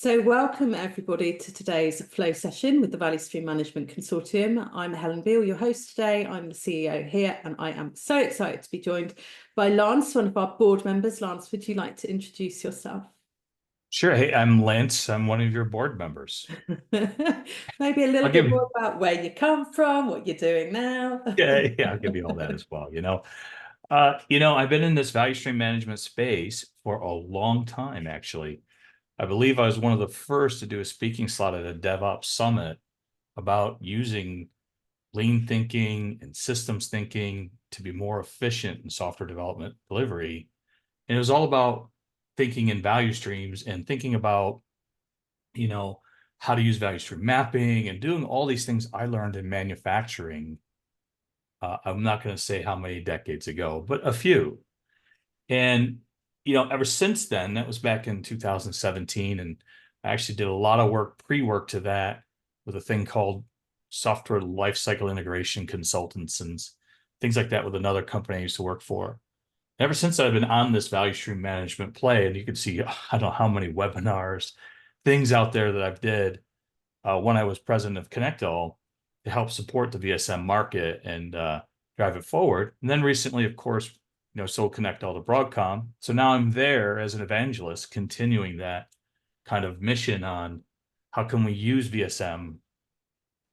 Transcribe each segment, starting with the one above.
So welcome everybody to today's flow session with the Value Stream Management Consortium. I'm Helen Beal, your host today. I'm the CEO here, and I am so excited to be joined by Lance, one of our board members. Lance, would you like to introduce yourself? Sure. Hey, I'm Lance. I'm one of your board members. Maybe a little I'll bit give more about where you come from, what you're doing now. yeah, I'll give you all that as well. I've been in this value stream management space for a long time, actually. I believe I was one of the first to do a speaking slot at a DevOps summit about using lean thinking and systems thinking to be more efficient in software development delivery. And it was all about thinking in value streams and thinking about how to use value stream mapping and doing all these things I learned in manufacturing. I'm not going to say how many decades ago, but a few. And, ever since then, that was back in 2017. And I actually did a lot of work, pre-work to that with a thing called software lifecycle integration consultants and things like that with another company I used to work for. Ever since I've been on this value stream management play, and you can see, I don't know how many webinars, things out there that I've did when I was president of ConnectAll to help support the VSM market and drive it forward. And then recently, of course, sold ConnectAll to Broadcom. So now I'm there as an evangelist, continuing that kind of mission on how can we use VSM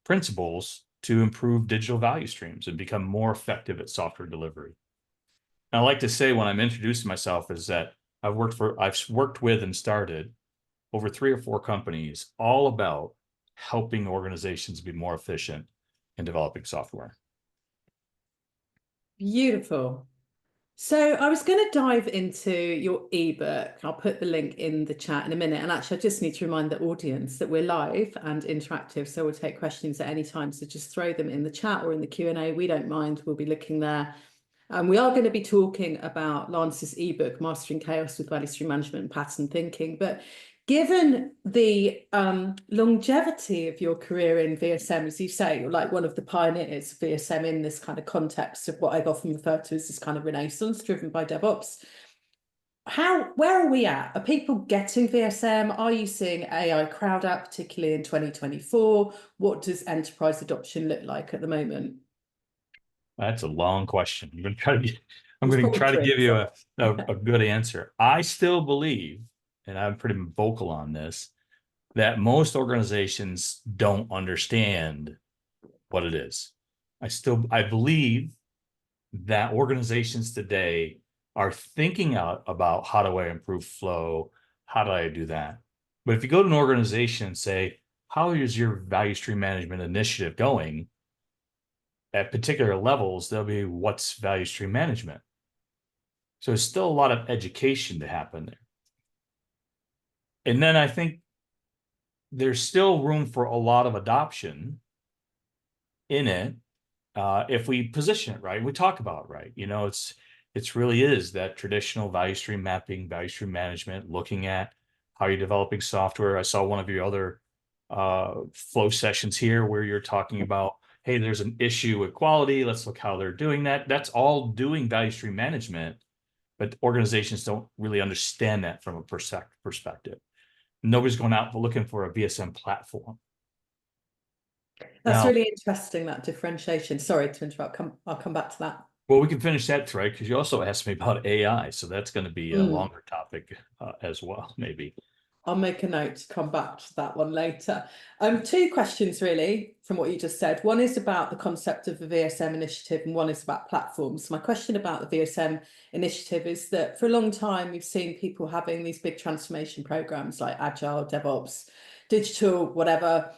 principles to improve digital value streams and become more effective at software delivery. And I like to say when I'm introducing myself is that I've worked with and started over 3 or 4 companies all about helping organizations be more efficient in developing software. Beautiful. So I was going to dive into your ebook. I'll put the link in the chat in a minute. And actually, I just need to remind the audience that we're live and interactive. So we'll take questions at any time. So just throw them in the chat or in the Q&A. We don't mind. We'll be looking there. And we are going to be talking about Lance's ebook, Mastering Chaos with Value Stream Management and Pattern Thinking. But given the longevity of your career in VSM, as you say, you're like one of the pioneers of VSM in this kind of context of what I've often referred to as this kind of renaissance driven by DevOps. Where are we at? Are people getting VSM? Are you seeing AI crowd out, particularly in 2024? What does enterprise adoption look like at the moment? That's a long question. I'm It's going to probably try to three. give you a good answer. I still believe, and I'm pretty vocal on this, that most organizations don't understand what it is. I believe that organizations today are thinking out about how do I improve flow? How do I do that? But if you go to an organization and say, how is your value stream management initiative going? At particular levels, there'll be what's value stream management. So there's still a lot of education to happen there. And then I think there's still room for a lot of adoption in it if we position it right, we talk about it right. It's really is that traditional value stream mapping, value stream management, looking at how you're developing software. I saw one of your other flow sessions here where you're talking about, hey, there's an issue with quality. Let's look how they're doing that. That's all doing value stream management, but organizations don't really understand that from a perspective. Nobody's going out looking for a VSM platform. That's Now, really interesting, that differentiation. Sorry to interrupt. I'll come back to that. well, we can finish that, right? Because you also asked me about AI, so that's going to be a longer topic as well, maybe. I'll make a note to come back to that one later. 2 questions really from what you just said. One is about the concept of the VSM initiative and one is about platforms. My question about the VSM initiative is that for a long time, we've seen people having these big transformation programs like Agile, DevOps, digital, whatever.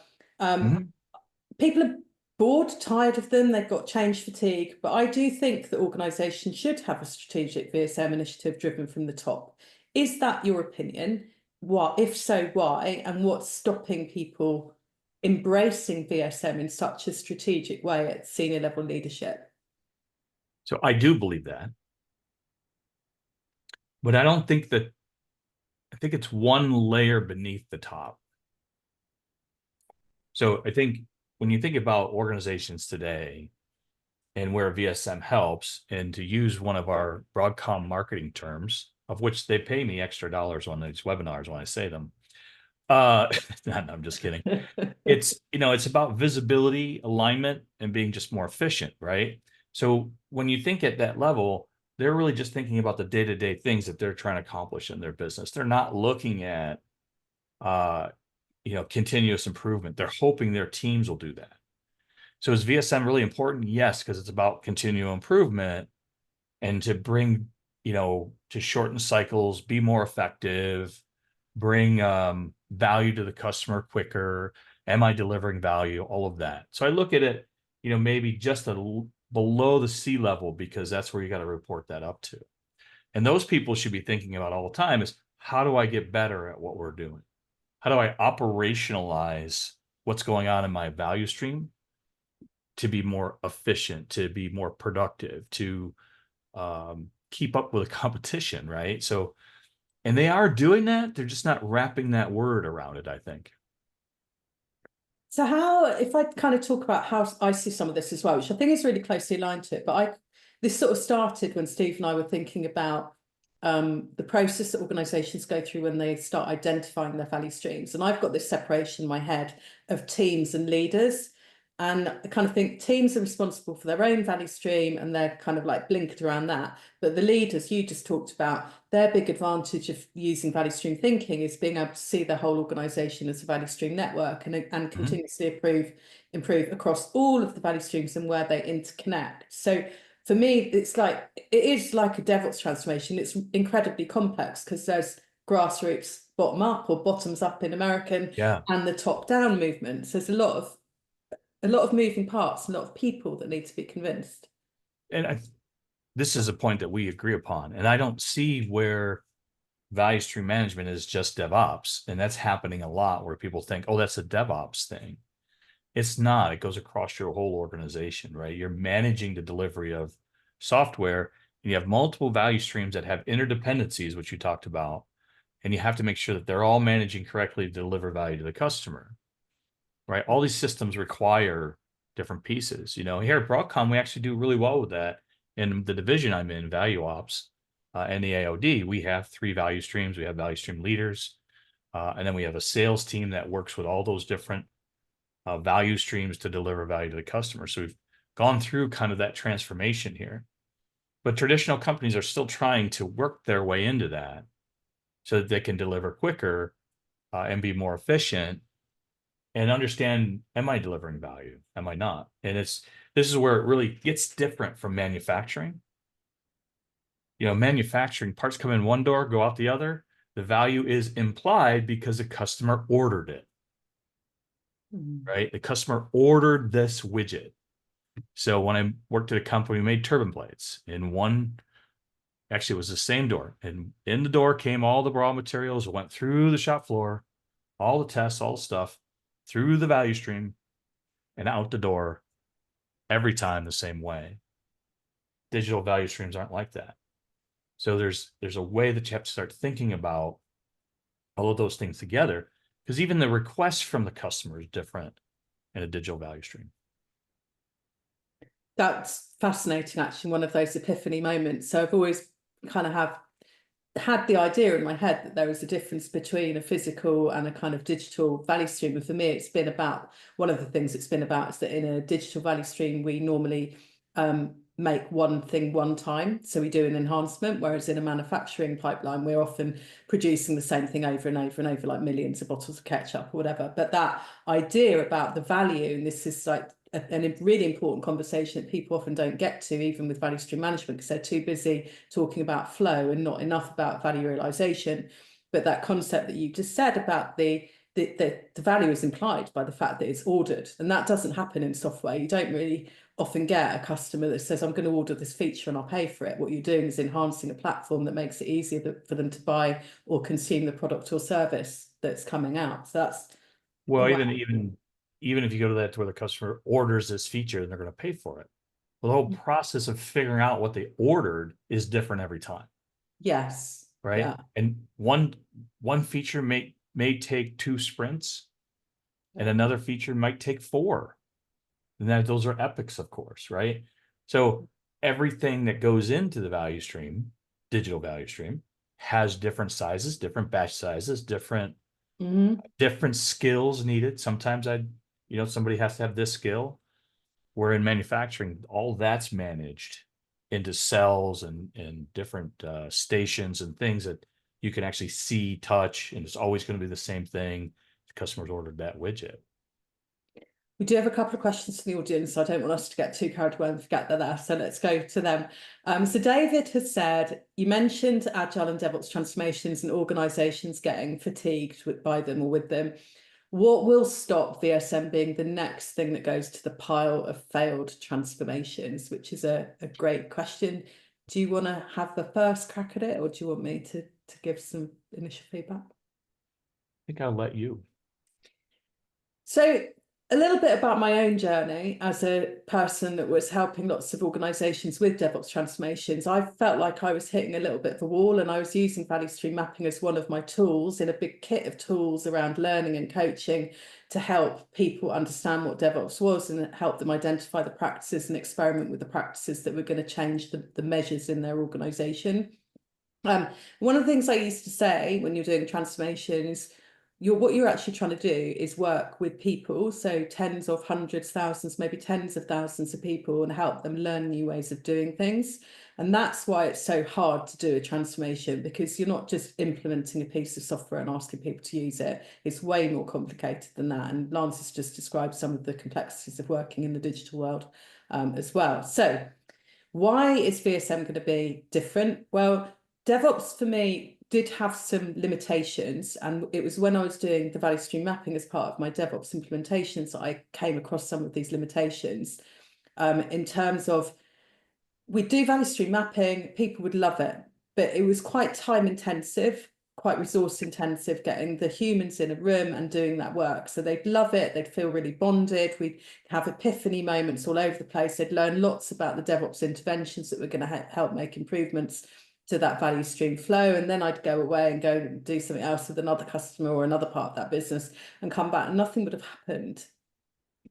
People are bored, tired of them. They've got change fatigue. But I do think that organisations should have a strategic VSM initiative driven from the top. Is that your opinion? What, if so, why? And what's stopping people embracing VSM in such a strategic way at senior level leadership? So I do believe that, but I don't think that, I think it's one layer beneath the top. So I think when you think about organizations today and where VSM helps, and to use one of our Broadcom marketing terms, of which they pay me extra dollars on these webinars when I say them, no, I'm just kidding. It's, it's about visibility, alignment, and being just more efficient, right? So when you think at that level, they're really just thinking about the day-to-day things that they're trying to accomplish in their business. They're not looking at, continuous improvement. They're hoping their teams will do that. So is VSM really important? Yes, because it's about continual improvement and to bring, to shorten cycles, be more effective, bring value to the customer quicker. Am I delivering value? All of that. So I look at it, maybe just below the C level, because that's where you got to report that up to. And those people should be thinking about all the time is, how do I get better at what we're doing? How do I operationalize what's going on in my value stream to be more efficient, to be more productive, to keep up with the competition, right? So, and they are doing that. They're just not wrapping that word around it, I think. So how, if I kind of talk about how I see some of this as well, which I think is really closely aligned to it, but this sort of started when Steve and I were thinking about the process that organizations go through when they start identifying their value streams. And I've got this separation in my head of teams and leaders. And I kind of think teams are responsible for their own value stream and they're kind of like blinkered around that. But the leaders you just talked about, their big advantage of using value stream thinking is being able to see their whole organization as a value stream network and continuously improve across all of the value streams and where they interconnect. So for me, it is like a DevOps transformation. It's incredibly complex because there's grassroots bottom up or bottoms up in American and the top down movements. There's a lot of moving parts, a lot of people that need to be convinced. And this is a point that we agree upon. And I don't see where value stream management is just DevOps. And that's happening a lot where people think, oh, that's a DevOps thing. It's not. It goes across your whole organization, right? You're managing the delivery of software, and you have multiple value streams that have interdependencies, which you talked about, and you have to make sure that they're all managing correctly to deliver value to the customer, right? All these systems require different pieces. Here at Broadcom, we actually do really well with that. In the division I'm in, Value Ops, and the AOD, we have 3 value streams. We have value stream leaders, and then we have a sales team that works with all those different value streams to deliver value to the customer. So we've gone through kind of that transformation here. But traditional companies are still trying to work their way into that so that they can deliver quicker and be more efficient and understand, am I delivering value? Am I not? And this is where it really gets different from manufacturing. Manufacturing, parts come in one door, go out the other. The value is implied because the customer ordered it. Right? The customer ordered this widget. So when I worked at a company, we made turbine blades. Actually, it was the same door. And in the door came all the raw materials, went through the shop floor, all the tests, all the stuff, through the value stream, and out the door every time the same way. Digital value streams aren't like that. So there's a way that you have to start thinking about all of those things together, because even the request from the customer is different in a digital value stream. That's fascinating, actually, one of those epiphany moments. So I've always kind of had the idea in my head that there is a difference between a physical and a kind of digital value stream. And for me, it's been about, one of the things it's been about is that in a digital value stream, we normally make one thing one time. So we do an enhancement, whereas in a manufacturing pipeline, we're often producing the same thing over and over and over, like millions of bottles of ketchup or whatever. But that idea about the value, and this is like a really important conversation that people often don't get to, even with value stream management, because they're too busy talking about flow and not enough about value realization. But that concept that you just said about the value is implied by the fact that it's ordered, and that doesn't happen in software. You don't really often get a customer that says, I'm going to order this feature and I'll pay for it. What you're doing is enhancing a platform that makes it easier for them to buy or consume the product or service that's coming out. So that's well, even if you go to that to where the customer orders this feature and they're going to pay for it, well, the whole process of figuring out what they ordered is different every time. Yes. Right. Yeah. And one feature may take 2 sprints, and another feature might take 4. And those are epics, of course, right? So everything that goes into the value stream, digital value stream, has different sizes, different batch sizes, different Mhm. different skills needed. Sometimes somebody has to have this skill. Where in manufacturing, all that's managed into cells and different stations and things that you can actually see, touch, and it's always going to be the same thing. The customer's ordered that widget. We do have a couple of questions from the audience, so I don't want us to get too carried away and forget they're there. So let's go to them. So David has said, you mentioned Agile and DevOps transformations and organizations getting fatigued by them or with them. What will stop VSM being the next thing that goes to the pile of failed transformations, which is a great question. Do you want to have the first crack at it, or do you want me to give some initial feedback? I think I'll let you. So a little bit about my own journey as a person that was helping lots of organizations with DevOps transformations. I felt like I was hitting a little bit of a wall, and I was using value stream mapping as one of my tools in a big kit of tools around learning and coaching to help people understand what DevOps was and help them identify the practices and experiment with the practices that were going to change the measures in their organization. One of the things I used to say when you're doing transformation is what you're actually trying to do is work with people, so tens of hundreds, thousands, maybe tens of thousands of people, and help them learn new ways of doing things. And that's why it's so hard to do a transformation, because you're not just implementing a piece of software and asking people to use it. It's way more complicated than that. And Lance has just described some of the complexities of working in the digital world as well. So why is VSM going to be different? Well, DevOps for me did have some limitations, and it was when I was doing the value stream mapping as part of my DevOps implementations that I came across some of these limitations. In terms of, we do value stream mapping, people would love it, but it was quite time intensive, quite resource intensive, getting the humans in a room and doing that work. So they'd love it, they'd feel really bonded, we'd have epiphany moments all over the place, they'd learn lots about the DevOps interventions that were going to help make improvements to that value stream flow. And then I'd go away and go and do something else with another customer or another part of that business and come back and nothing would have happened.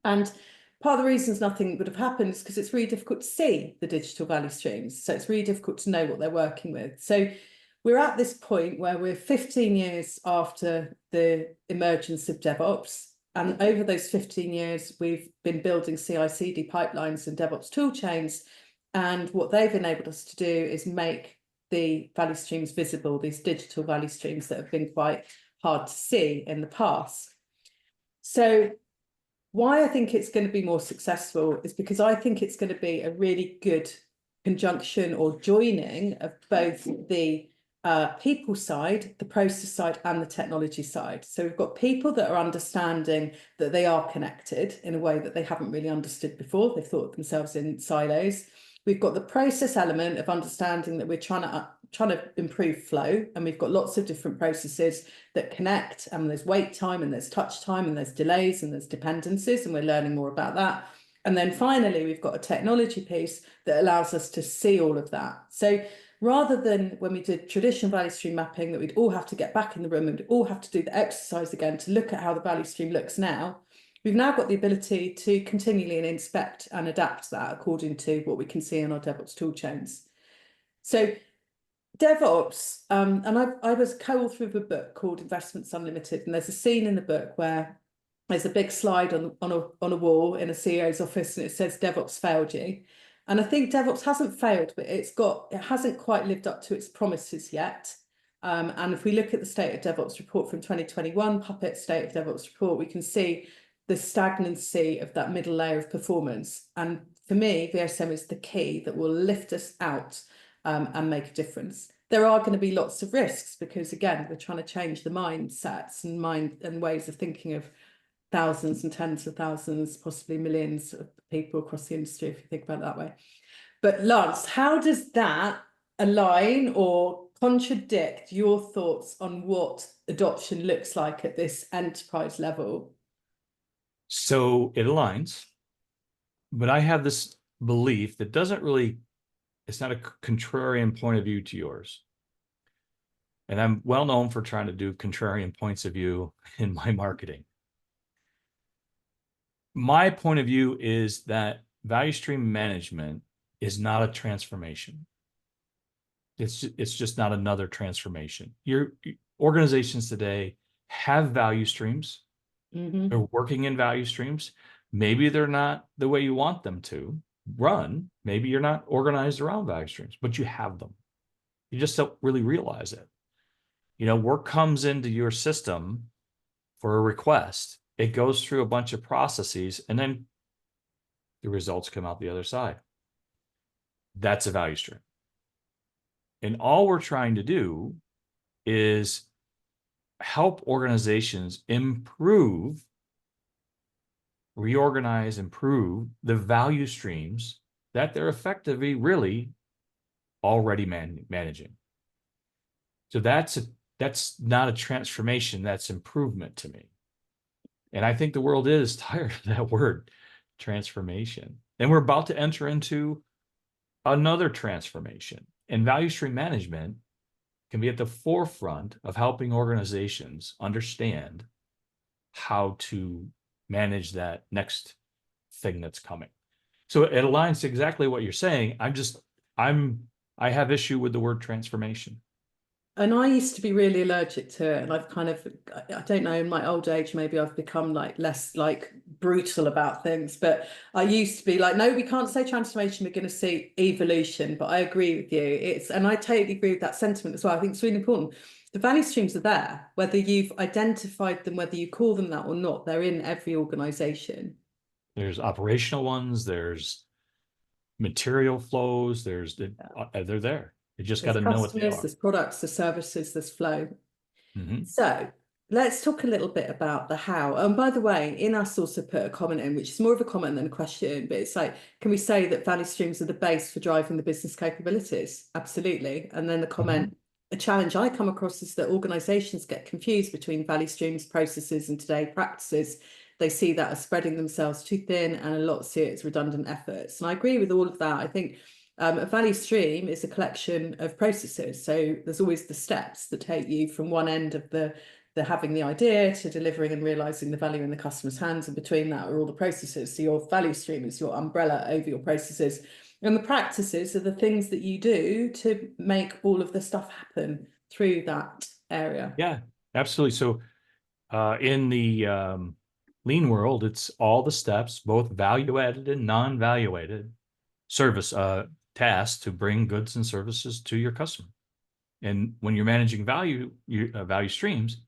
And part of the reasons nothing would have happened is because it's really difficult to see the digital value streams. So it's really difficult to know what they're working with. So we're at this point where we're 15 years after the emergence of DevOps. And over those 15 years, we've been building CI/CD pipelines and DevOps tool chains. And what they've enabled us to do is make the value streams visible, these digital value streams that have been quite hard to see in the past. So why I think it's going to be more successful is because I think it's going to be a really good conjunction or joining of both the people side, the process side, and the technology side. So we've got people that are understanding that they are connected in a way that they haven't really understood before. They've thought of themselves in silos. We've got the process element of understanding that we're trying to improve flow, and we've got lots of different processes that connect, and there's wait time and there's touch time and there's delays and there's dependencies, and we're learning more about that. And then finally, we've got a technology piece that allows us to see all of that. So rather than when we did traditional value stream mapping that we'd all have to get back in the room and we'd all have to do the exercise again to look at how the value stream looks now, we've now got the ability to continually inspect and adapt that according to what we can see in our DevOps tool chains. So DevOps, and I was co-author of a book called Investments Unlimited, and there's a scene in the book where there's a big slide on a wall in a CEO's office, and it says DevOps failed you. And I think DevOps hasn't failed, but it hasn't quite lived up to its promises yet. And if we look at the State of DevOps report from 2021, Puppet State of DevOps report, we can see the stagnancy of that middle layer of performance. And for me, VSM is the key that will lift us out and make a difference. There are going to be lots of risks because, again, we're trying to change the mindsets and ways of thinking of thousands and tens of thousands, possibly millions of people across the industry, if you think about it that way. But Lance, how does that align or contradict your thoughts on what adoption looks like at this enterprise level? So it aligns, but I have this belief that it's not a contrarian point of view to yours. And I'm well known for trying to do contrarian points of view in my marketing. My point of view is that value stream management is not a transformation. It's just not another transformation. Your organizations today have value streams. Hmm. They're working in value streams. Maybe they're not the way you want them to run. Maybe you're not organized around value streams, but you have them. You just don't really realize it. Work comes into your system for a request. It goes through a bunch of processes, and then the results come out the other side. That's a value stream. And all we're trying to do is help organizations improve, reorganize, improve the value streams that they're effectively really already managing. So that's not a transformation, that's improvement to me. And I think the world is tired of that word, transformation. And we're about to enter into another transformation. And value stream management can be at the forefront of helping organizations understand how to manage that next thing that's coming. So it aligns to exactly what you're saying. I have issue with the word transformation. And I used to be really allergic to it. And I've kind of, I don't know, in my old age, maybe I've become like less like brutal about things. But I used to be like, no, we can't say transformation, we're going to see evolution. But I agree with you. And I totally agree with that sentiment as well. I think it's really important. The value streams are there, whether you've identified them, whether you call them that or not, they're in every organization. There's operational ones, there's material flows, they're there. You just got There's to know what they customers, are. there's products, there's services, there's flow. Mm-hmm. So let's talk a little bit about the how. And by the way, Inas also put a comment in, which is more of a comment than a question, but it's like, can we say that value streams are the base for driving the business capabilities? Absolutely. And then the comment, a challenge I come across is that organizations get confused between value streams, processes, and today practices. They see that as spreading themselves too thin, and a lot see it as redundant efforts. And I agree with all of that. I think a value stream is a collection of processes. So there's always the steps that take you from one end of the having the idea to delivering and realizing the value in the customer's hands. And between that are all the processes. So your value stream is your umbrella over your processes. And the practices are the things that you do to make all of the stuff happen through that area. Yeah, absolutely. So in the lean world, it's all the steps, both value added and non-value added service tasks to bring goods and services to your customer. And when you're managing value streams,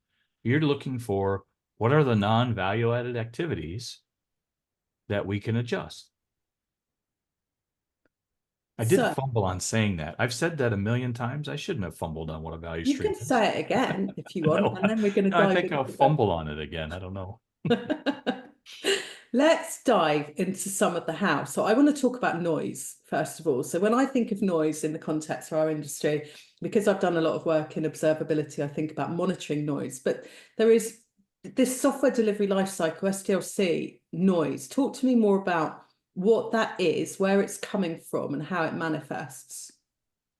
you're looking for what are the non-value added activities that we can adjust. I did So fumble on saying that. I've said that a million times. I shouldn't have fumbled on what a value you stream can is. say it again if you want, No, and then we're going to I dive think I'll into that. fumble on it again. I don't know. Let's dive into some of the how. So I want to talk about noise, first of all. So when I think of noise in the context of our industry, because I've done a lot of work in observability, I think about monitoring noise. But there is this software delivery lifecycle, SDLC, noise. Talk to me more about what that is, where it's coming from, and how it manifests.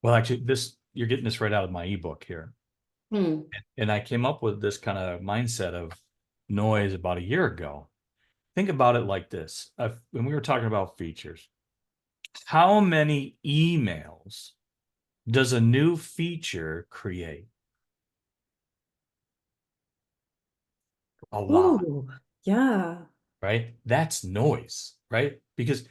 Well, actually, you're getting this right out of my ebook here. Hmm. And I came up with this kind of mindset of noise about a year ago. Think about it like this. When we were talking about features, how many emails does a new feature create? A lot, Oh, yeah. right? That's noise, right? Because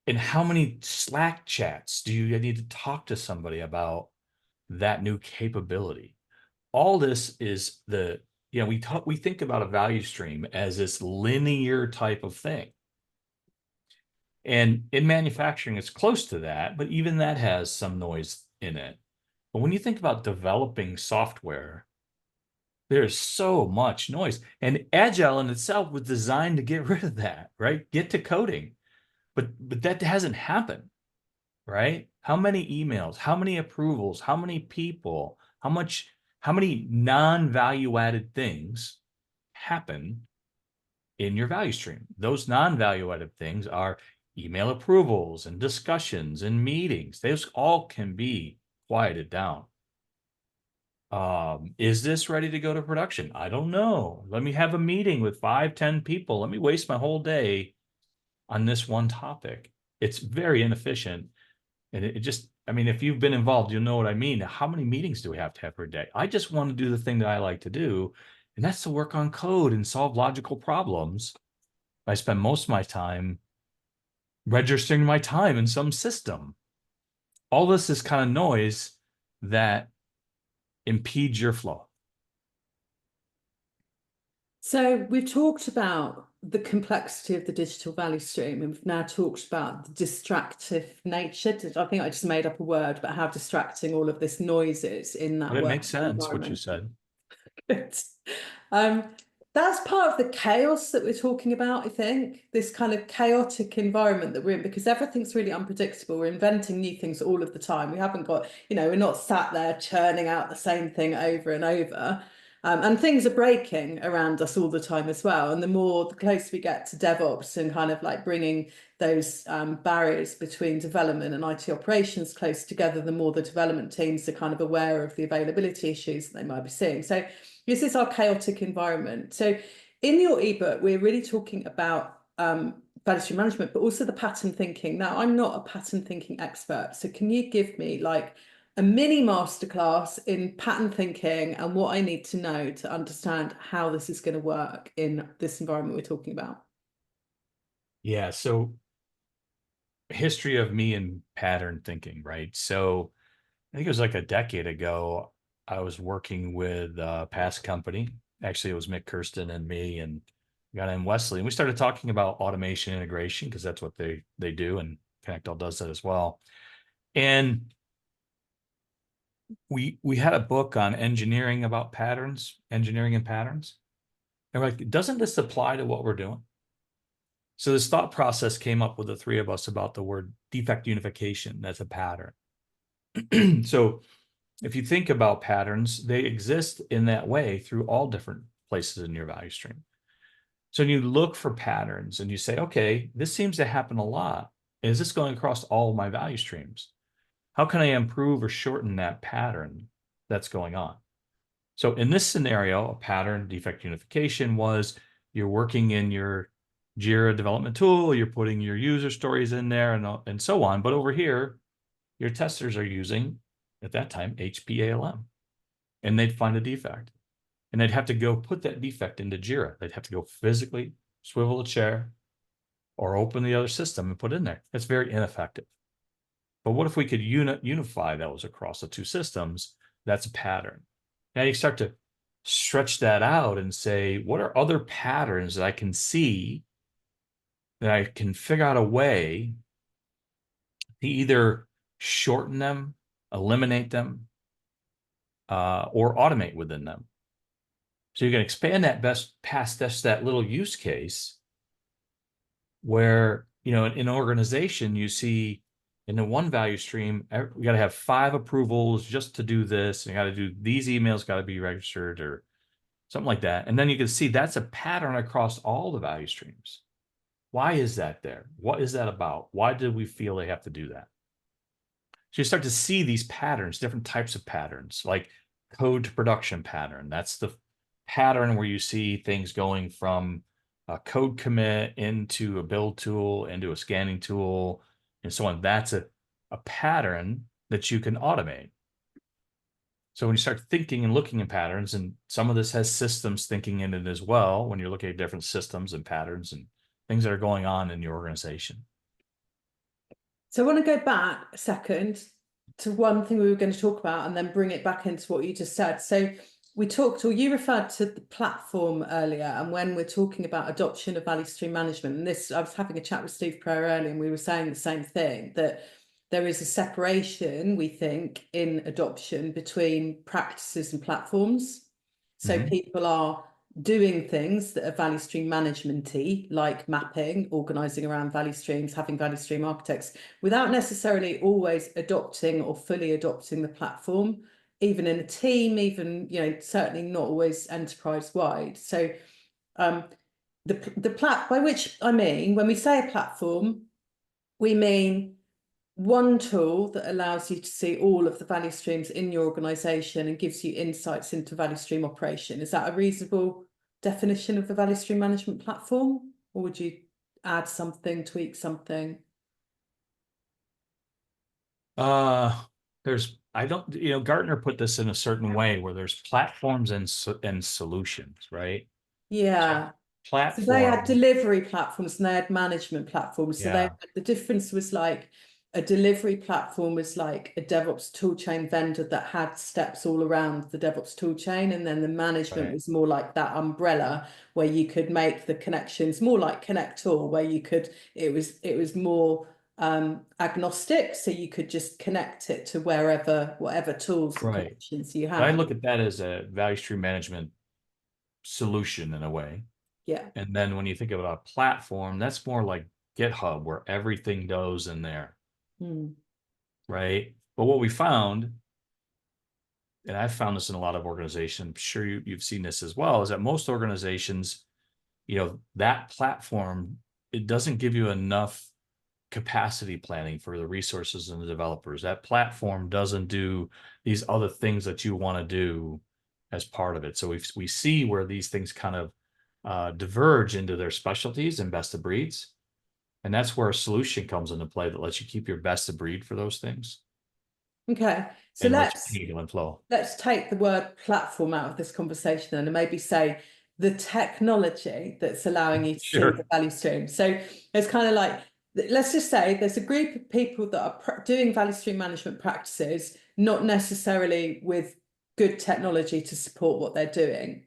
in how many Slack chats do you need to talk to somebody about that new capability? All this is we think about a value stream as this linear type of thing. And in manufacturing, it's close to that, but even that has some noise in it. But when you think about developing software, there's so much noise. And Agile in itself was designed to get rid of that, right? Get to coding. But that hasn't happened, right? How many emails, how many approvals, how many people, how many non-value added things happen in your value stream? Those non-value added things are email approvals and discussions and meetings. Those all can be quieted down. Is this ready to go to production? I don't know. Let me have a meeting with 5-10 people. Let me waste my whole day on this one topic. It's very inefficient. And it just, I mean, if you've been involved, you'll know what I mean. How many meetings do we have to have per day? I just want to do the thing that I like to do. And that's to work on code and solve logical problems. I spend most of my time registering my time in some system. All this is kind of noise that impedes your flow. So we've talked about the complexity of the digital value stream, and we've now talked about the distractive nature. I think I just made up a word, but how distracting all of this noise is in that But it work makes sense what you environment. said. Um, that's part of the chaos that we're talking about, I think, this kind of chaotic environment that we're in, because everything's really unpredictable. We're inventing new things all of the time. We haven't got, we're not sat there churning out the same thing over and over. And things are breaking around us all the time as well. And the closer we get to DevOps and kind of like bringing those barriers between development and IT operations close together, the more the development teams are kind of aware of the availability issues that they might be seeing. So this is our chaotic environment. So in your ebook, we're really talking about value stream management, but also the pattern thinking. Now, I'm not a pattern thinking expert. So can you give me like a mini masterclass in pattern thinking and what I need to know to understand how this is going to work in this environment we're talking about? Yeah. So history of me and pattern thinking, right? So I think it was like a decade ago, I was working with a past company. Actually, it was Mick Kirsten and me and a guy named Wesley. And we started talking about automation integration because that's what they do. And ConnectAll does that as well. And we had a book on engineering about patterns, engineering and patterns. And we're like, doesn't this apply to what we're doing? So this thought process came up with the three of us about the word defect unification as a pattern. So if you think about patterns, they exist in that way through all different places in your value stream. So when you look for patterns and you say, okay, this seems to happen a lot. Is this going across all of my value streams? How can I improve or shorten that pattern that's going on? So in this scenario, a pattern defect unification was you're working in your Jira development tool, you're putting your user stories in there and so on. But over here, your testers are using, at that time, HPALM, and they'd find a defect. And they'd have to go put that defect into Jira. They'd have to go physically swivel a chair or open the other system and put it in there. It's very ineffective. But what if we could unify those across the two systems? That's a pattern. Now you start to stretch that out and say, what are other patterns that I can see that I can figure out a way to either shorten them, eliminate them, or automate within them. So you can expand that best past just that little use case where, in an organization, you see in the one value stream, we got to have 5 approvals just to do this. And you got to do these emails, got to be registered or something like that. And then you can see that's a pattern across all the value streams. Why is that there? What is that about? Why did we feel they have to do that? So you start to see these patterns, different types of patterns, like code to production pattern. That's the pattern where you see things going from a code commit into a build tool, into a scanning tool, and so on. That's a pattern that you can automate. So when you start thinking and looking at patterns, and some of this has systems thinking in it as well, when you're looking at different systems and patterns and things that are going on in your organization. So I want to go back a second to one thing we were going to talk about and then bring it back into what you just said. So you referred to the platform earlier, and when we're talking about adoption of value stream management, and this, I was having a chat with Steve Prayer earlier, and we were saying the same thing, that there is a separation, we think, in adoption between practices and platforms. So people are doing things that are value stream management-y, like mapping, organizing around value streams, having value stream architects, without necessarily always adopting or fully adopting the platform, even in a team, even, certainly not always enterprise-wide. So by which I mean, when we say a platform, we mean one tool that allows you to see all of the value streams in your organization and gives you insights into value stream operation. Is that a reasonable definition of the value stream management platform? Or would you add something, tweak something? I I don't, Gartner put this in a certain way where there's platforms and solutions, right? So Yeah. So they had platform, delivery platforms and they had management platforms. So they yeah, had, the difference was like a delivery platform was like a DevOps toolchain vendor that had steps all around the DevOps toolchain. And then the management right, was more like that umbrella where you could make the connections, more like Connector, where you could, it was more agnostic. So you could just connect it to whatever tools and right. connections you But I had. look at that as a value stream management solution in a way. Yeah. And then when you think about a platform, that's more like GitHub where everything goes in there, Hmm. right? But what we found, and I've found this in a lot of organizations, I'm sure you've seen this as well, is that most organizations, that platform, it doesn't give you enough capacity planning for the resources and the developers. That platform doesn't do these other things that you want to do as part of it. So we see where these things kind of diverge into their specialties and best of breeds. And that's where a solution comes into play that lets you keep your best of breed for those things Okay. So and lets you let's continue to flow. let's take the word platform out of this conversation then and maybe say the technology that's allowing you to see the Sure. value stream. So it's kind of like, let's just say there's a group of people that are doing value stream management practices, not necessarily with good technology to support what they're doing.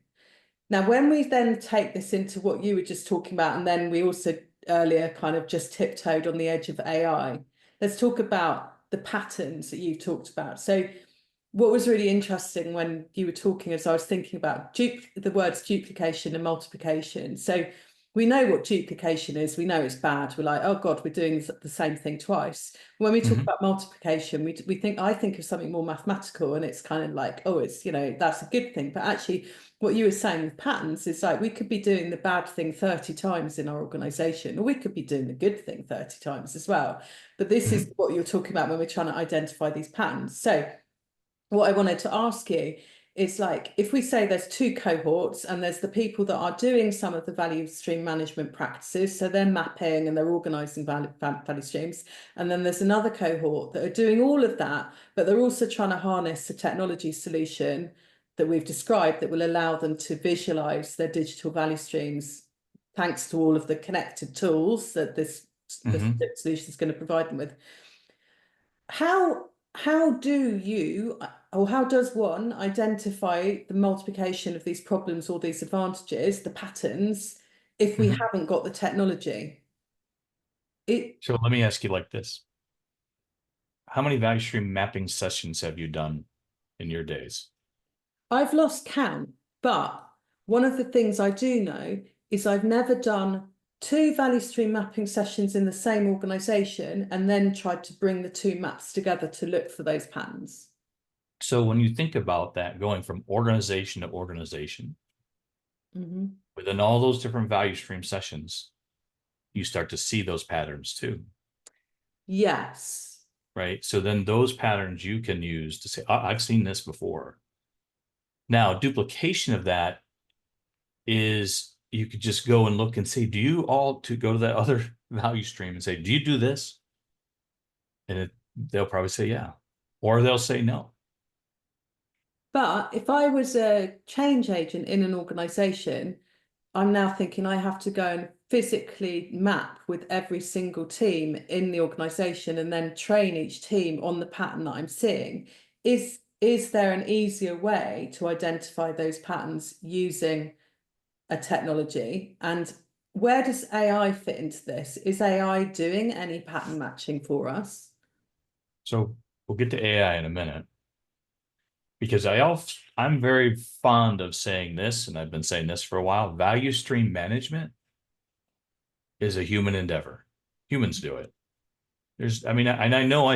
Now, when we then take this into what you were just talking about, and then we also earlier kind of just tiptoed on the edge of AI, let's talk about the patterns that you've talked about. So what was really interesting when you were talking, as I was thinking about the words duplication and multiplication. So we know what duplication is. We know it's bad. We're like, oh God, we're doing the same thing twice. When we talk Mhm. about multiplication, I think of something more mathematical, and it's kind of like, oh, it's, that's a good thing. But actually, what you were saying with patterns is like we could be doing the bad thing 30 times in our organization, or we could be doing the good thing 30 times as well. But this is Mhm. what you're talking about when we're trying to identify these patterns. So what I wanted to ask you is like, if we say there's two cohorts and there's the people that are doing some of the value stream management practices, so they're mapping and they're organizing value streams, and then there's another cohort that are doing all of that, but they're also trying to harness a technology solution that we've described that will allow them to visualize their digital value streams thanks to all of the connected tools that this Mhm. solution is going to provide them with. How do you, or how does one identify the multiplication of these problems or these advantages, the patterns, if we Mhm. haven't got the technology? It So let me ask you like this. How many value stream mapping sessions have you done in your days? I've lost count, but one of the things I do know is I've never done two value stream mapping sessions in the same organization and then tried to bring the two maps together to look for those patterns. So when you think about that, going from organization to organization, Mhm. within all those different value stream sessions, you start to see those patterns too, Yes. right? So then those patterns you can use to say, I've seen this before. Now, duplication of that is you could just go and look and say, do you all to go to that other value stream and say, do you do this? And they'll probably say, yeah, or they'll say no. But if I was a change agent in an organization, I'm now thinking I have to go and physically map with every single team in the organization and then train each team on the pattern that I'm seeing. Is there an easier way to identify those patterns using a technology? And where does AI fit into this? Is AI doing any pattern matching for us? So we'll get to AI in a minute because I'm very fond of saying this, and I've been saying this for a while. Value stream management is a human endeavor. Humans do it. I mean, and I know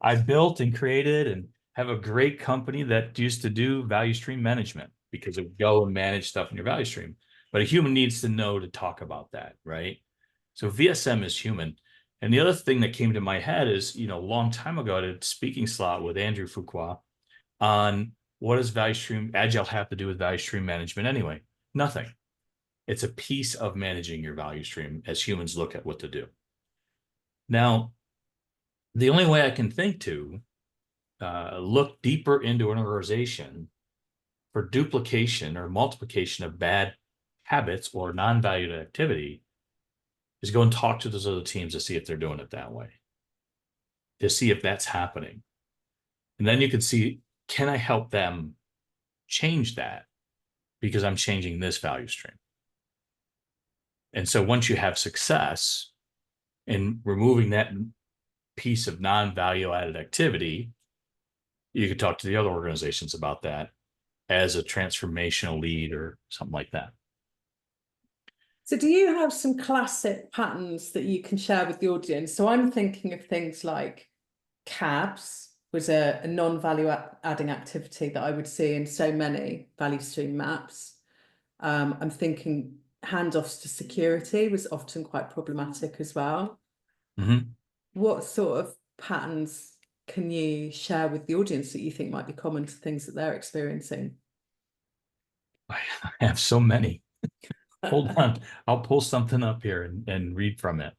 I built and created and have a great company that used to do value stream management because it would go and manage stuff in your value stream. But a human needs to know to talk about that, right? So VSM is human. And the other thing that came to my head is, a long time ago, I did a speaking slot with Andrew Fuqua on what does value stream agile have to do with value stream management anyway? Nothing. It's a piece of managing your value stream as humans look at what to do. Now, the only way I can think to look deeper into an organization for duplication or multiplication of bad habits or non-valued activity is go and talk to those other teams to see if they're doing it that way, to see if that's happening. And then you can see, can I help them change that because I'm changing this value stream? And so once you have success in removing that piece of non-value added activity, you could talk to the other organizations about that as a transformational lead or something like that. So do you have some classic patterns that you can share with the audience? So I'm thinking of things like cabs was a non-value adding activity that I would see in so many value stream maps. I'm thinking handoffs to security was often quite problematic as well. Mm-hmm. What sort of patterns can you share with the audience that you think might be common to things that they're experiencing? I have so many. Hold on. I'll pull something up here and read from it.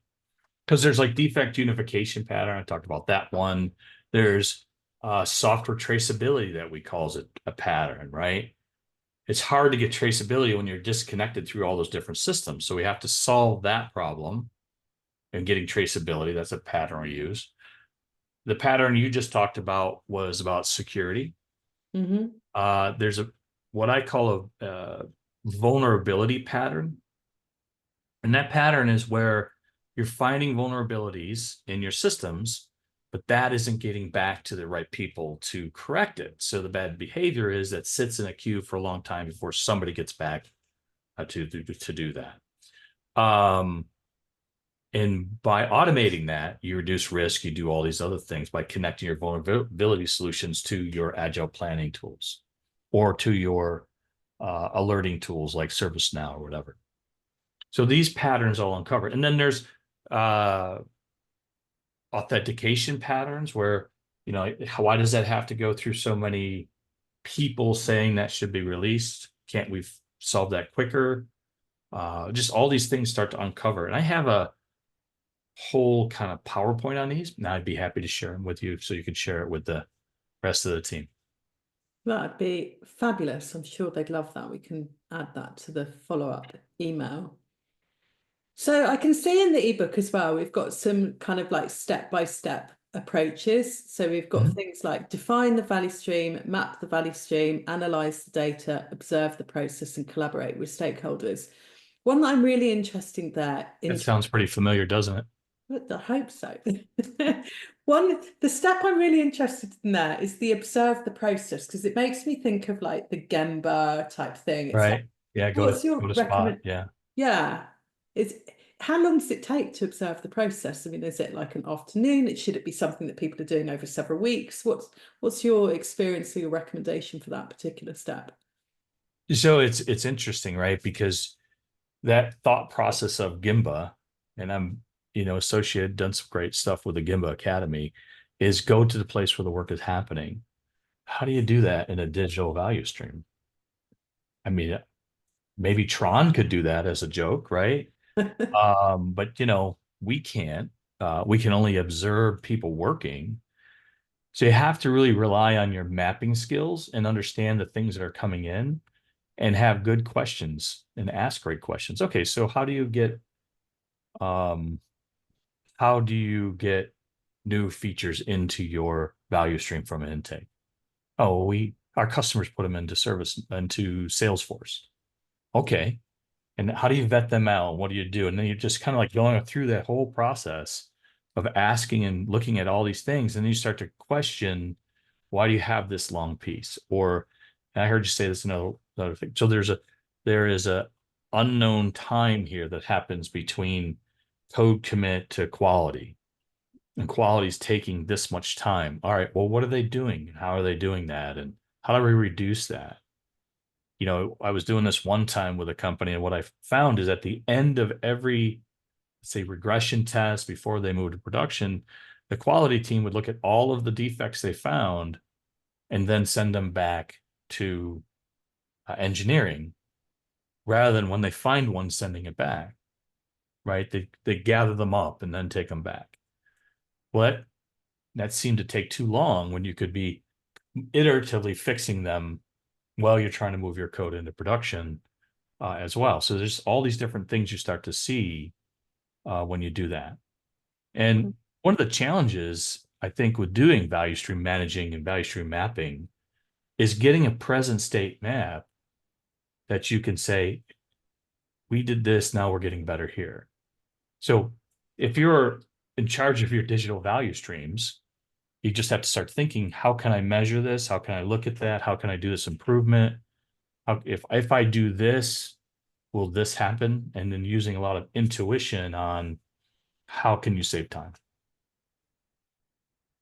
Because there's like defect unification pattern. I talked about that one. There's software traceability that we calls it a pattern, right? It's hard to get traceability when you're disconnected through all those different systems. So we have to solve that problem and getting traceability. That's a pattern we use. The pattern you just talked about was about security. There's what I call a vulnerability pattern. And that pattern is where you're finding vulnerabilities in your systems, but that isn't getting back to the right people to correct it. So the bad behavior is that sits in a queue for a long time before somebody gets back to do that. And by automating that, you reduce risk. You do all these other things by connecting your vulnerability solutions to your agile planning tools or to your alerting tools like ServiceNow or whatever. So these patterns all uncovered. And then there's authentication patterns where, you know, why does that have to go through so many people saying that should be released? Can't we solve that quicker? Just all these things start to uncover. And I have a whole kind of PowerPoint on these. Now I'd be happy to share them with you so you could share it with the rest of the team. That'd be fabulous. I'm sure they'd love that. We can add that to the follow-up email. So I can see in the ebook as well, we've got some kind of like step-by-step approaches. So we've got things like define the value stream, map the value stream, analyze the data, observe the process, and collaborate with stakeholders. One that I'm really interested there. That sounds pretty familiar, doesn't it? I hope so. The step I'm really interested in there is the observe the process, because it makes me think of like the Gemba type thing. It's Right. like, Yeah. what's your Go to spot. recommend? Yeah. Yeah. It's how long does it take to observe the process? I mean, is it like an afternoon? Should it be something that people are doing over several weeks? What's your experience or your recommendation for that particular step? So it's interesting, right? Because that thought process of Gimba, and I'm, associated, done some great stuff with the Gimba Academy, is go to the place where the work is happening. How do you do that in a digital value stream? I mean, maybe Tron could do that as a joke, right? But we can't. We can only observe people working. So you have to really rely on your mapping skills and understand the things that are coming in and have good questions and ask great questions. Okay, so how do you get new features into your value stream from an intake? Oh, our customers put them into Salesforce. Okay. And how do you vet them out? What do you do? And then you're just kind of like going through that whole process of asking and looking at all these things. And then you start to question, why do you have this long piece? Or, and I heard you say this another thing. So there is a unknown time here that happens between code commit to quality. And quality is taking this much time. All right, well, what are they doing? How are they doing that? And how do we reduce that? I was doing this one time with a company, and what I found is at the end of every, say, regression test before they moved to production, the quality team would look at all of the defects they found and then send them back to engineering, rather than when they find one, sending it back, right? They gather them up and then take them back. Well, That seemed to take too long when you could be iteratively fixing them while you're trying to move your code into production as well. So there's all these different things you start to see when you do that. And one of the challenges, I think, with doing value stream managing and value stream mapping is getting a present state map that you can say, we did this, now we're getting better here. So if you're in charge of your digital value streams, you just have to start thinking, how can I measure this? How can I look at that? How can I do this improvement? If I do this, will this happen? And then using a lot of intuition on how can you save time?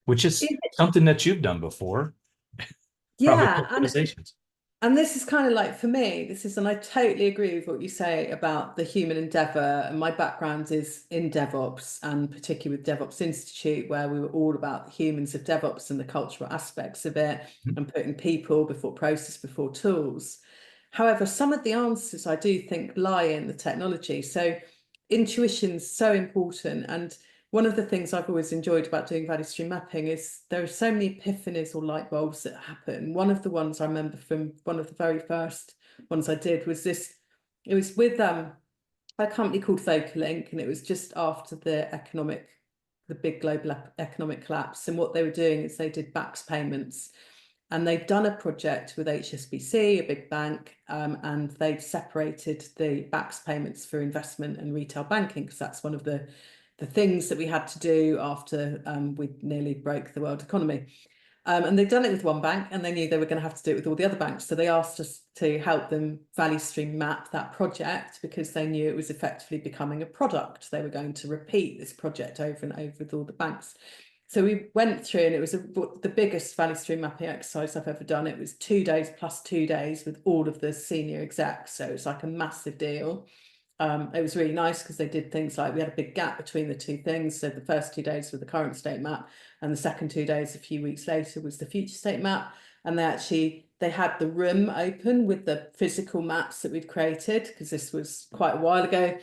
Which is something that you've done before, probably Yeah, organizations. and this is kind of like for me, and I totally agree with what you say about the human endeavor. And my background is in DevOps, and particularly with DevOps Institute, where we were all about the humans of DevOps and the cultural aspects of it, and putting people before process, before tools. However, some of the answers I do think lie in the technology. So intuition's so important. And one of the things I've always enjoyed about doing value stream mapping is there are so many epiphanies or light bulbs that happen. One of the ones I remember from one of the very first ones I did was this. It was with a company called Vocalink, and it was just after the big global economic collapse. And what they were doing is they did backs payments. And they've done a project with HSBC, a big bank, and they've separated the backs payments for investment and retail banking, because that's one of the things that we had to do after we nearly broke the world economy. And they've done it with one bank, and they knew they were going to have to do it with all the other banks. So they asked us to help them value stream map that project, because they knew it was effectively becoming a product. They were going to repeat this project over and over with all the banks. So we went through, and it was the biggest value stream mapping exercise I've ever done. It was 2 days plus 2 days with all of the senior execs. So it was like a massive deal. It was really nice because they did things like we had a big gap between the two things. So the first 2 days were the current state map, and the second 2 days, a few weeks later, was the future state map. And they had the room open with the physical maps that we'd created, because this was quite a while ago.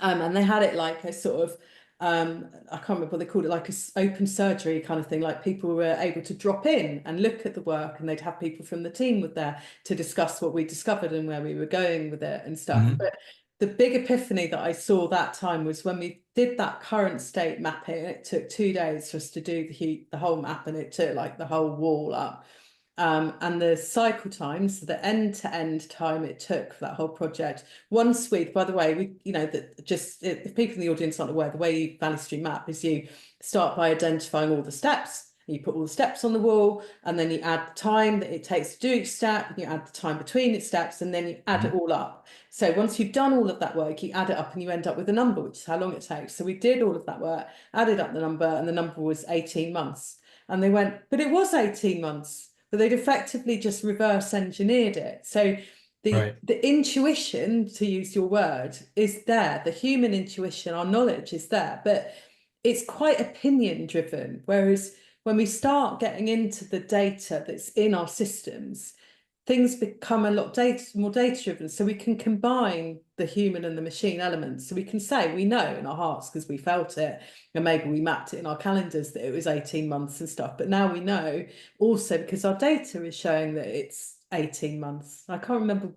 And they had it like a sort of I can't remember what they called it, like a open surgery kind of thing. Like people were able to drop in and look at the work, and they'd have people from the team with there to discuss what we discovered and where we were going with it and stuff. Mm-hmm. But the big epiphany that I saw that time was when we did that current state mapping. It took 2 days for us to do the whole map, and it took like the whole wall up. And the cycle time, so the end-to-end time it took for that whole project. Once by the way, if people in the audience aren't aware, the way you value stream map is you start by identifying all the steps. You put all the steps on the wall, and then you add the time that it takes to do each step, and you add the time between its steps, and then you add it all up. So once you've done all of that work, you add it up and you end up with a number, which is how long it takes. So we did all of that work, added up the number, and the number was 18 months. And they went, but it was 18 months. But they'd effectively just reverse engineered it. So the intuition, to use your word, is there. The human intuition, our knowledge is there, but it's quite opinion driven. Whereas when we start getting into the data that's in our systems, things become a lot more data driven. So we can combine the human and the machine elements. So we can say we know in our hearts because we felt it, and maybe we mapped it in our calendars that it was 18 months and stuff. But now we know also because our data is showing that it's 18 months. I can't remember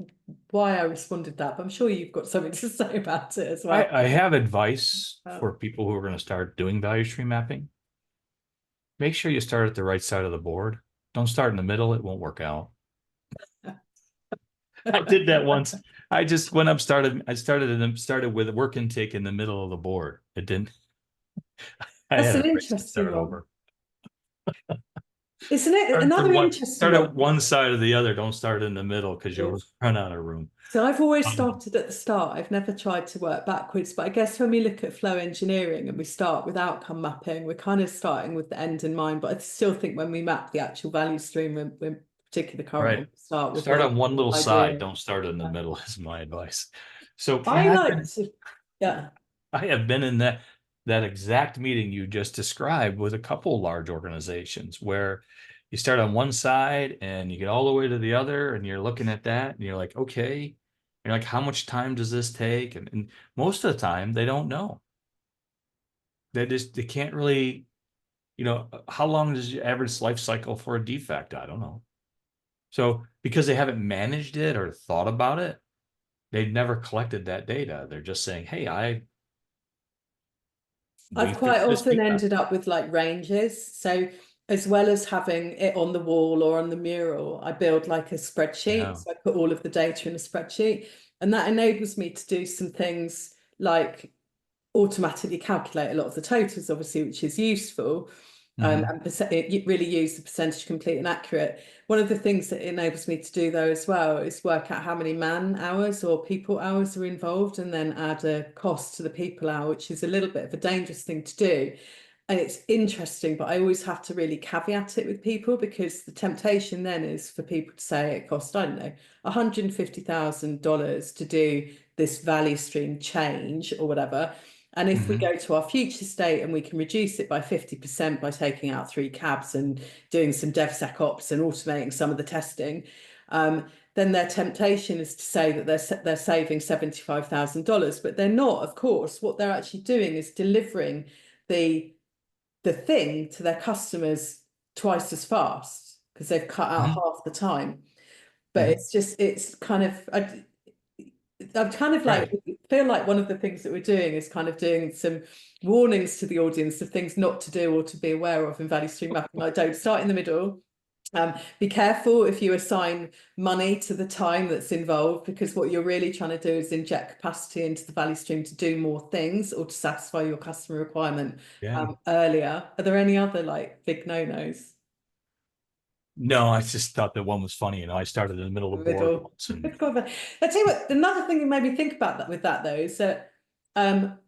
why I responded that, but I'm sure you've got something to say about it as well. I have advice for people who are going to start doing value stream mapping. Make sure you start at the right side of the board. Don't start in the middle. It won't work out. I did that once. I just went up, started with work intake in the middle of the board. It didn't. That's an interesting one. Over. Isn't it? Another interesting start at one side or the other. Don't start in the middle because you'll run out of room. So I've always started at the start. I've never tried to work backwards, but I guess when we look at flow engineering and we start with outcome mapping, we're kind of starting with the end in mind. But I still think when we map the actual value stream, we're particularly the current one, start on one little side. Don't start in the middle is my advice. So I have been in that exact meeting you just described with a couple large organizations where you start on one side and you get all the way to the other, and you're looking at that and you're like, okay, you're like, how much time does this take? And most of the time they don't know. They can't really how long is your average life cycle for a defect? I don't know. So because they haven't managed it or thought about it, they've never collected that data. They're just saying, hey, we I've quite fixed this often defect. ended up with like ranges. So as well as having it on the wall or on the mural, I build like a spreadsheet. Yeah. So I put all of the data in a spreadsheet, and that enables me to do some things like automatically calculate a lot of the totals, obviously, which is useful. Mhm. And it really use the percentage complete and accurate. One of the things that it enables me to do though as well is work out how many man hours or people hours are involved and then add a cost to the people hour, which is a little bit of a dangerous thing to do. And it's interesting, but I always have to really caveat it with people because the temptation then is for people to say it costs, I don't know, $150,000 to do this value stream change or whatever. And if we Mhm. go to our future state and we can reduce it by 50% by taking out 3 cabs and doing some DevSecOps and automating some of the testing, then their temptation is to say that they're saving $75,000, but they're not, of course. What they're actually doing is delivering the thing to their customers twice as fast because they've cut out Mhm. half the time. But Mhm. it's kind of I'm kind of like Right. feel like one of the things that we're doing is kind of doing some warnings to the audience of things not to do or to be aware of in value stream mapping. Like don't start in the middle. Be careful if you assign money to the time that's involved, because what you're really trying to do is inject capacity into the value stream to do more things or to satisfy your customer requirement Yeah. earlier. Are there any other like big no-nos? No, I just thought that one was funny. I started in the middle of the board Middle. once, and God, I tell you what, another thing that made me think about that with that though is that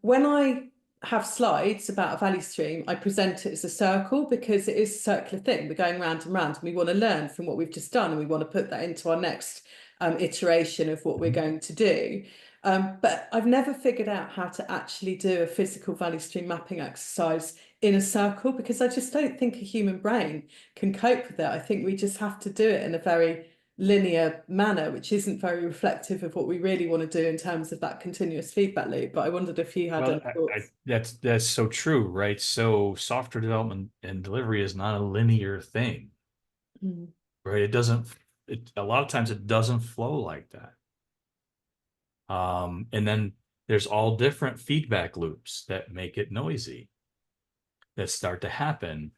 when I have slides about a value stream, I present it as a circle because it is a circular thing. We're going round and round, and we want to learn from what we've just done, and we want to put that into our next iteration of what we're Mhm. going to do. But I've never figured out how to actually do a physical value stream mapping exercise in a circle because I just don't think a human brain can cope with it. I think we just have to do it in a very linear manner, which isn't very reflective of what we really want to do in terms of that continuous feedback loop. But I wondered if you had Well, any thoughts. that's so true, right? So software development and delivery is not a linear thing, Mm. right? It doesn't. A lot of times it doesn't flow like that. And then there's all different feedback loops that make it noisy that start to happen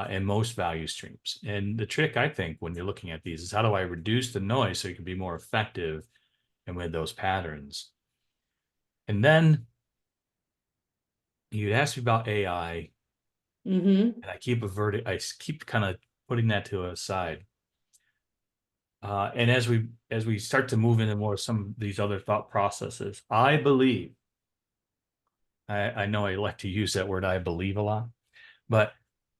in most value streams. And the trick, I think, when you're looking at these is how do I reduce the noise so you can be more effective and with those patterns. And then you'd ask me about AI, Mm-hmm. and I keep kind of putting that to a side. And as we start to move into more some of these other thought processes, I believe, I know I like to use that word, I believe a lot, but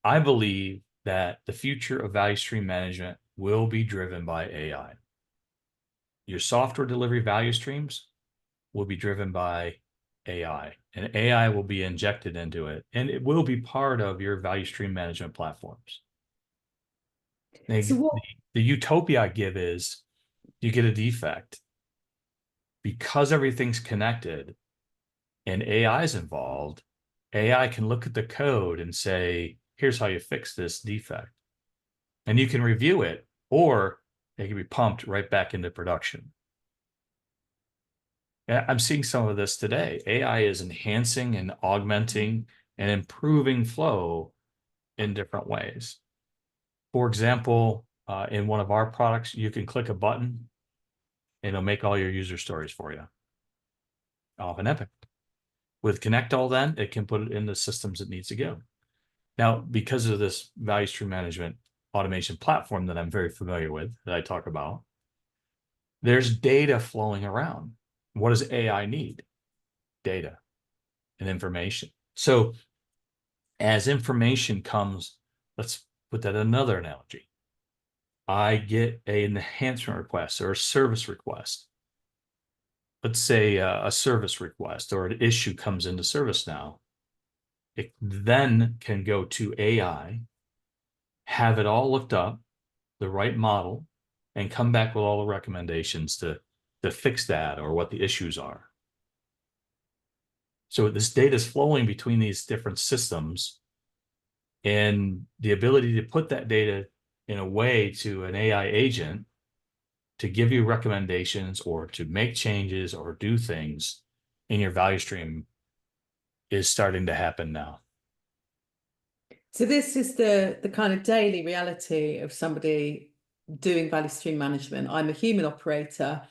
I believe that the future of value stream management will be driven by AI. Your software delivery value streams will be driven by AI, and AI will be injected into it, and it will be part of your value stream management platforms. So what? The utopia I give is you get a defect because everything's connected and AI is involved. AI can look at the code and say, here's how you fix this defect. And you can review it, or it can be pumped right back into production. I'm seeing some of this today. AI is enhancing and augmenting and improving flow in different ways. For example, in one of our products, you can click a button and it'll make all your user stories for you off an Epic. With Connect All, then it can put it in the systems it needs to go. Now, because of this value stream management automation platform that I'm very familiar with, that I talk about, there's data flowing around. What does AI need? Data and information. So as information comes, let's put that in another analogy. I get an enhancement request or a service request. Let's say a service request or an issue comes into ServiceNow. It then can go to AI, have it all looked up, the right model, and come back with all the recommendations to fix that or what the issues are. So this data is flowing between these different systems, And the ability to put that data in a way to an AI agent to give you recommendations or to make changes or do things in your value stream is starting to happen now. So this is the kind of daily reality of somebody doing value stream management. I'm a human operator.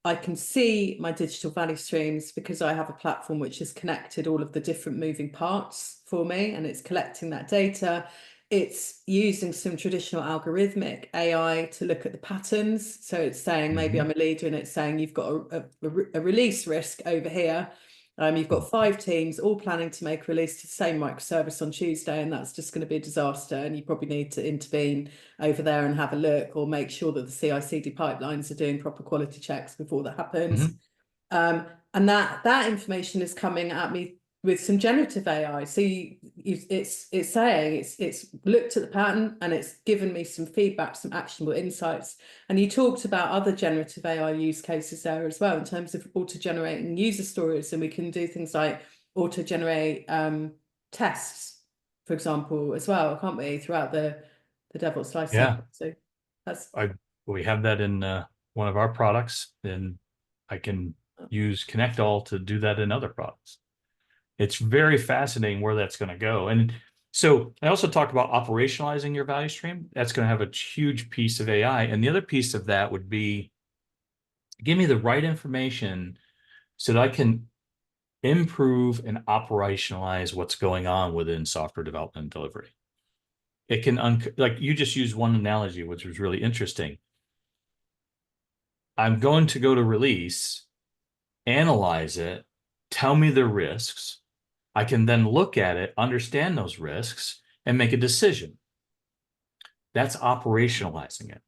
I can see my digital value streams because I have a platform which has connected all of the different moving parts for me, and it's collecting that data. It's using some traditional algorithmic AI to look at the patterns. So it's saying maybe I'm a leader, and it's saying you've got a release risk over here. You've got 5 teams all planning to make a release to the same microservice on Tuesday, and that's just going to be a disaster. And you probably need to intervene over there and have a look, or make sure that the CI/CD pipelines are doing proper quality checks before that happens. And that information is coming at me with some generative AI. So it's saying it's looked at the pattern and it's given me some feedback, some actionable insights. And you talked about other generative AI use cases there as well, in terms of auto-generating user stories, and we can do things like auto-generate tests, for example, as well, can't we, throughout the DevOps lifecycle? Yeah. So that's we have that in one of our products, and I can use Connect All to do that in other products. It's very fascinating where that's going to go. And so I also talked about operationalizing your value stream. That's going to have a huge piece of AI. And the other piece of that would be, give me the right information so that I can improve and operationalize what's going on within software development and delivery. It can, like you just used one analogy, which was really interesting. I'm going to go to release, analyze it, tell me the risks. I can then look at it, understand those risks, and make a decision. That's operationalizing it.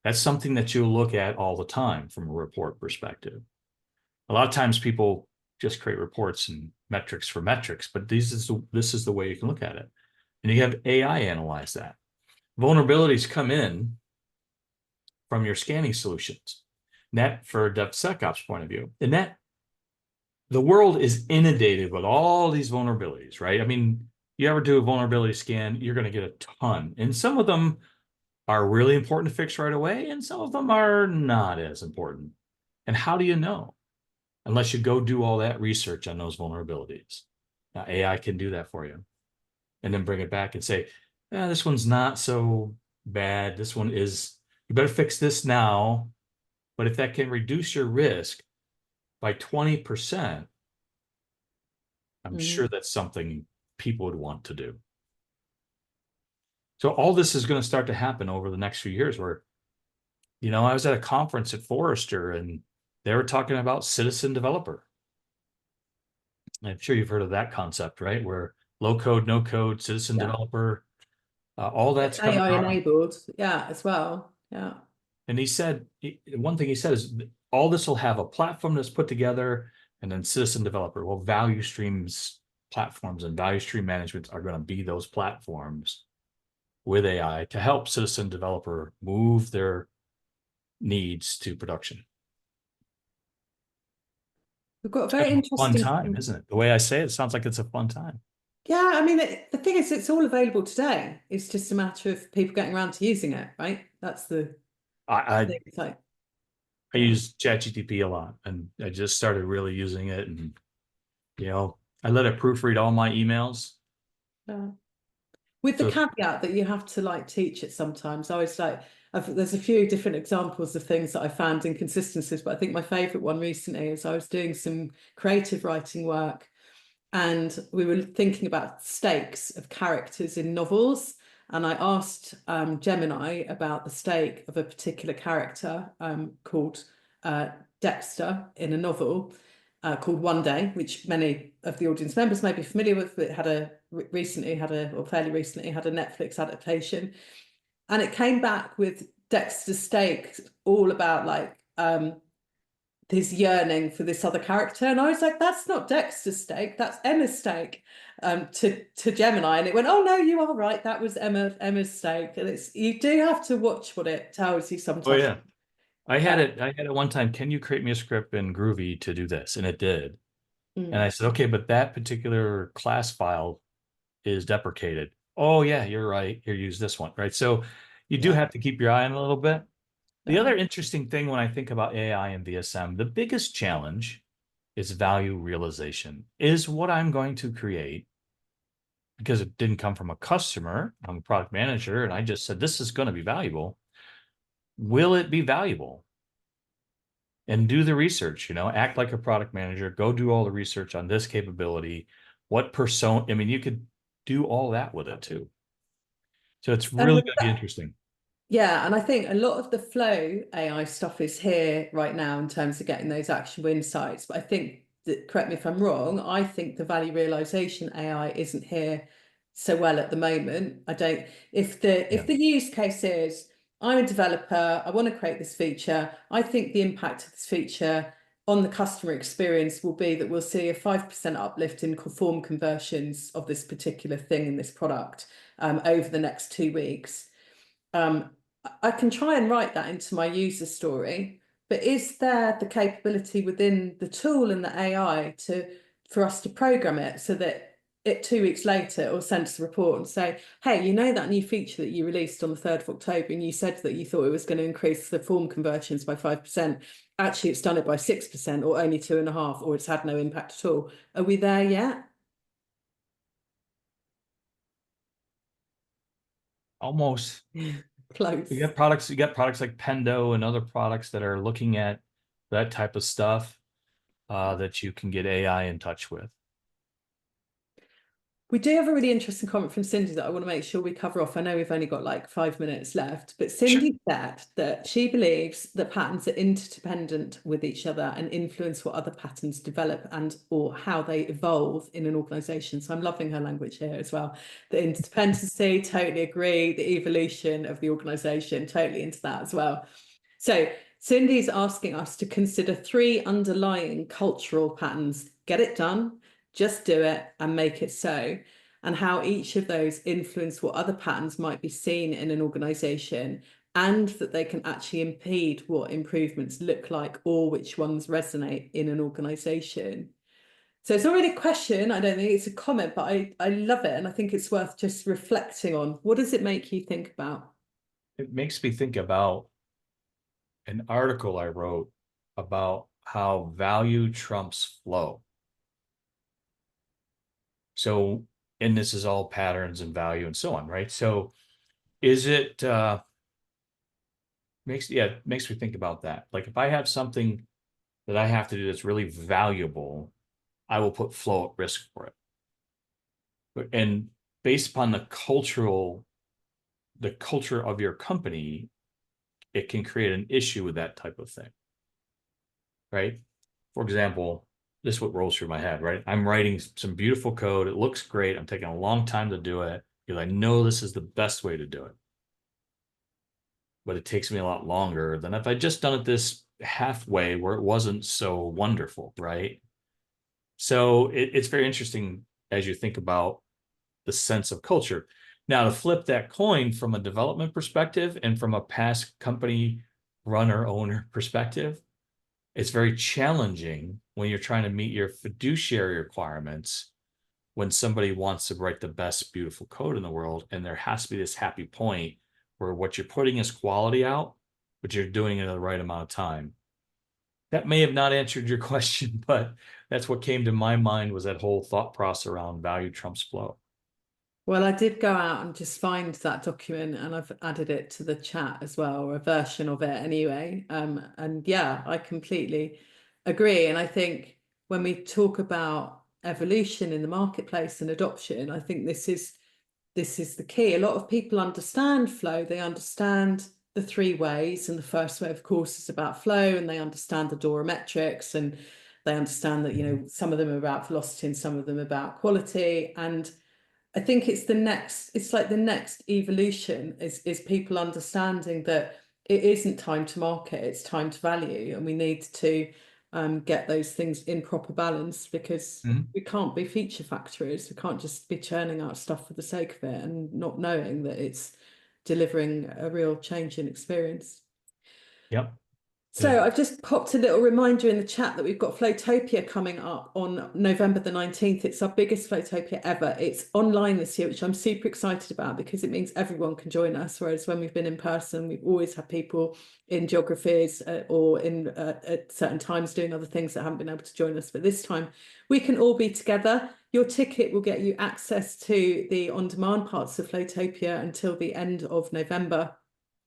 That's something that you look at all the time from a report perspective. A lot of times people just create reports and metrics for metrics, but this is the way you can look at it. And you have AI analyze that. Vulnerabilities come in from your scanning solutions. That, for a DevSecOps point of view, and that the world is inundated with all these vulnerabilities, right? I mean, you ever do a vulnerability scan, you're going to get a ton. And some of them are really important to fix right away, and some of them are not as important. And how do you know? Unless you go do all that research on those vulnerabilities. Now, AI can do that for you. And then bring it back and say, this one's not so bad. This one is, you better fix this now. But if that can reduce your risk by 20%, I'm sure that's something people would want to do. So all this is going to start to happen over the next few years where, I was at a conference at Forrester and they were talking about citizen developer. I'm sure you've heard of that concept, right? Where low code, no code, citizen developer, all that's coming AI out. enabled, as well. Yeah. And he said, one thing he said is all this will have a platform that's put together, and then citizen developer. Well, value streams platforms and value stream management are going to be those platforms with AI to help citizen developer move their needs to production. We've got a very interesting fun time, isn't it? The way I say it sounds like it's a fun time. Yeah, I mean, the thing is, it's all available today. It's just a matter of people getting around to using it, right? That's the thing. It's like, I use ChatGPT a lot, and I just started really using it. And, I let it proofread all my emails. With the caveat that you have to teach it sometimes. I was there's a few different examples of things that I found inconsistencies, but I think my favorite one recently is I was doing some creative writing work, and we were thinking about stakes of characters in novels. And I asked Gemini about the stake of a particular character called Dexter in a novel called One Day, which many of the audience members may be familiar with. It had fairly recently had a Netflix adaptation. And it came back with Dexter's stake all about his yearning for this other character. And I was like, that's not Dexter's stake, that's Emma's stake, to Gemini. And it went, oh no, you are right, that was Emma's stake. And you do have to watch what it tells you sometimes. Oh yeah. I had it one time. Can you create me a script in Groovy to do this? And it did. And I said, okay, but that particular class file is deprecated. Oh yeah, you're right. Here, use this one, right? So you do Yeah. have to keep your eye on it a little bit. The Yeah. other interesting thing when I think about AI and VSM, the biggest challenge is value realization. Is what I'm going to create, because it didn't come from a customer, I'm a product manager, and I just said, this is going to be valuable. Will it be valuable? And do the research, act like a product manager, go do all the research on this capability. What persona, I mean, you could do all that with it too. So it's And really with going to be that, interesting. yeah, and I think a lot of the flow AI stuff is here right now in terms of getting those actionable insights. But I think that, correct me if I'm wrong, I think the value realization AI isn't here so well at the moment. I don't, Yeah. if the use case is I'm a developer, I want to create this feature, I think the impact of this feature on the customer experience will be that we'll see a 5% uplift in form conversions of this particular thing in this product over the next 2 weeks. um, I can try and write that into my user story, but is there the capability within the tool and the AI for us to program it so that 2 weeks later it will send us a report and say, hey, you know that new feature that you released on the 3rd of October and you said that you thought it was going to increase the form conversions by 5%. Actually, it's done it by 6% or only 2.5%, or it's had no impact at all. Are we there yet? Almost. Close. You got products like Pendo and other products that are looking at that type of stuff that you can get AI in touch with. We do have a really interesting comment from Cindy that I want to make sure we cover off. I know we've only got like 5 minutes left, but Sure. Cindy said that she believes that patterns are interdependent with each other and influence what other patterns develop and or how they evolve in an organization. So I'm loving her language here as well. The interdependency, totally agree. The evolution of the organization, totally into that as well. So Cindy's asking us to consider 3 underlying cultural patterns. Get it done, just do it, and make it so. And how each of those influence what other patterns might be seen in an organization, and that they can actually impede what improvements look like or which ones resonate in an organization. So it's not really a question, I don't think it's a comment, but I love it. And I think it's worth just reflecting on. What does it make you think about? It makes me think about an article I wrote about how value trumps flow. So, and this is all patterns and value and so on, right? So, is it makes me think about that. Like if I have something that I have to do that's really valuable, I will put flow at risk for it. And based upon the culture of your company, it can create an issue with that type of thing, right? For example, this is what rolls through my head, right? I'm writing some beautiful code. It looks great. I'm taking a long time to do it because I know this is the best way to do it. But it takes me a lot longer than if I just done it this halfway where it wasn't so wonderful, right? So it's very interesting as you think about the sense of culture. Now, to flip that coin from a development perspective and from a past company runner owner perspective, it's very challenging when you're trying to meet your fiduciary requirements when somebody wants to write the best, beautiful code in the world. And there has to be this happy point where what you're putting is quality out, but you're doing it at the right amount of time. That may have not answered your question, but that's what came to my mind was that whole thought process around value trumps flow. Well, I did go out and just find that document and I've added it to the chat as well, or a version of it anyway. And yeah, I completely agree. And I think when we talk about evolution in the marketplace and adoption, I think this is the key. A lot of people understand flow. They understand the 3 ways. And the first way, of course, is about flow, and they understand the Dora metrics, and they understand that, some of them are about velocity and some of them are about quality. And I think it's like the next evolution is people understanding that it isn't time to market, it's time to value, and we need to get those things in proper balance because Mhm. we can't be feature factories. We can't just be churning out stuff for the sake of it and not knowing that it's delivering a real change in experience. Yep. So I've just popped a little reminder in the chat that we've got Flowtopia coming up on November the 19th. It's our biggest Flowtopia ever. It's online this year, which I'm super excited about because it means everyone can join us. Whereas when we've been in person, we've always had people in geographies or in at certain times doing other things that haven't been able to join us. But this time we can all be together. Your ticket will get you access to the on-demand parts of Flowtopia until the end of November.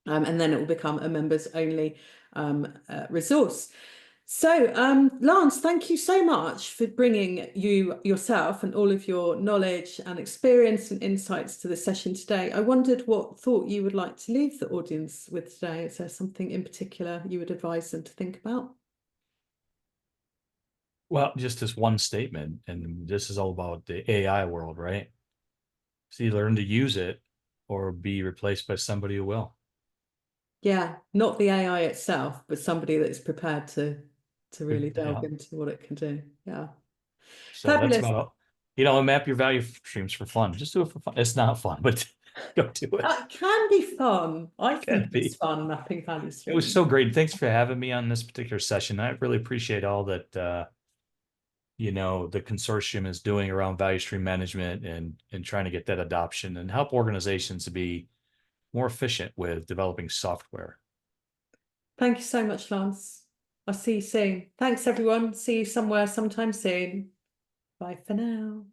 And then it will become a members only resource. So, Lance, thank you so much for bringing yourself and all of your knowledge and experience and insights to the session today. I wondered what thought you would like to leave the audience with today. Is there something in particular you would advise them to think about? Well, just this one statement, and this is all about the AI world, right? So you learn to use it or be replaced by somebody who will. Yeah, not the AI itself, but somebody that's prepared to really delve Yeah. into what it can do. Yeah. So that's Fabulous. about all. Map your value streams for fun. Just do it for fun. It's not fun, but go do it. That can be fun. I think Can it's be. fun mapping value It was streams. so great. Thanks for having me on this particular session. I really appreciate all that the consortium is doing around value stream management and trying to get that adoption and help organizations to be more efficient with developing software. Thank you so much, Lance. I'll see you soon. Thanks, everyone. See you somewhere sometime soon. Bye for now.